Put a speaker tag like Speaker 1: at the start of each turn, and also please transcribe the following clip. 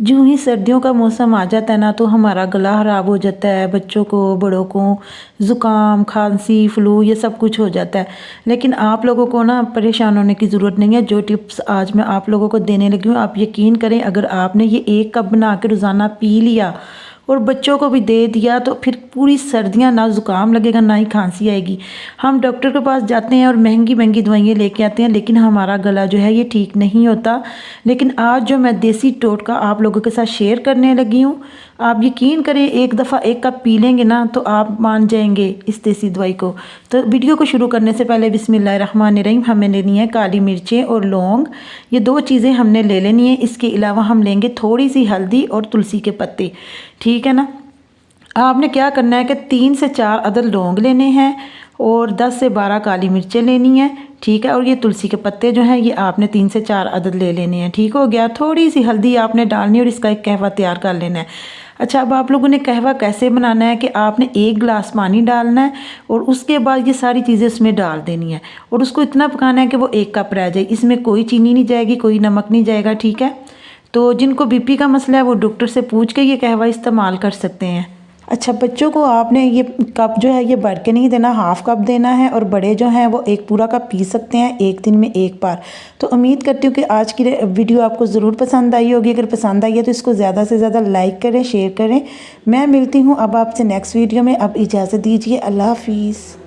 Speaker 1: यूँ ही सर्दियों का मौसम आ जाता है ना तो हमारा गला ख़राब हो जाता है, बच्चों को, बड़ों को ज़ुकाम, खांसी, फ्लू ये सब कुछ हो जाता है। लेकिन आप लोगों को ना परेशान होने की ज़रूरत नहीं है। जो टिप्स आज मैं आप लोगों को देने लगी हूँ, आप यकीन करें, अगर आपने ये 1 कप बना के रोज़ाना पी लिया और बच्चों को भी दे दिया तो फिर पूरी सर्दियाँ ना ज़ुकाम लगेगा ना ही खांसी आएगी। हम डॉक्टर के पास जाते हैं और महंगी महंगी दवाइयाँ लेके आते हैं, लेकिन हमारा गला जो है ये ठीक नहीं होता। लेकिन आज जो मैं देसी टोटका आप लोगों के साथ शेयर करने लगी हूँ, आप यकीन करें, एक दफ़ा 1 कप पी लेंगे ना तो आप मान जाएंगे इस देसी दवाई को। तो वीडियो को शुरू करने से पहले बिस्मिल्लाहिर्रहमानिर्रहीम, हमें लेनी है काली मिर्चें और लौंग, ये 2 चीज़ें हमने ले लेनी है। इसके अलावा हम लेंगे थोड़ी सी हल्दी और तुलसी के पत्ते, ठीक है ना। आपने क्या करना है कि 3 से 4 अदद लौंग लेने हैं और 10 से 12 काली मिर्चें लेनी है, ठीक है। और ये तुलसी के पत्ते जो हैं ये आपने 3 से 4 अदद ले लेने हैं, ठीक हो गया। थोड़ी सी हल्दी आपने डालनी है और इसका एक कहवा तैयार कर लेना है। अच्छा, अब आप लोगों ने कहवा कैसे बनाना है कि आपने 1 गिलास पानी डालना है और उसके बाद ये सारी चीज़ें उसमें डाल देनी है और उसको इतना पकाना है कि वो 1 कप रह जाए। इसमें कोई चीनी नहीं जाएगी, कोई नमक नहीं जाएगा, ठीक है। तो जिनको बीपी का मसला है वो डॉक्टर से पूछ के ये कहवा इस्तेमाल कर सकते हैं। अच्छा, बच्चों को आपने ये कप जो है ये भर के नहीं देना, हाफ़ कप देना है, और बड़े जो हैं वो 1 पूरा कप पी सकते हैं 1 दिन में 1 बार। तो उम्मीद करती हूँ कि आज की वीडियो आपको ज़रूर पसंद आई होगी। अगर पसंद आई है तो इसको ज़्यादा से ज़्यादा लाइक करें, शेयर करें। मैं मिलती हूँ अब आपसे नेक्स्ट वीडियो में। अब इजाज़त दीजिए, अल्लाह हाफिज़।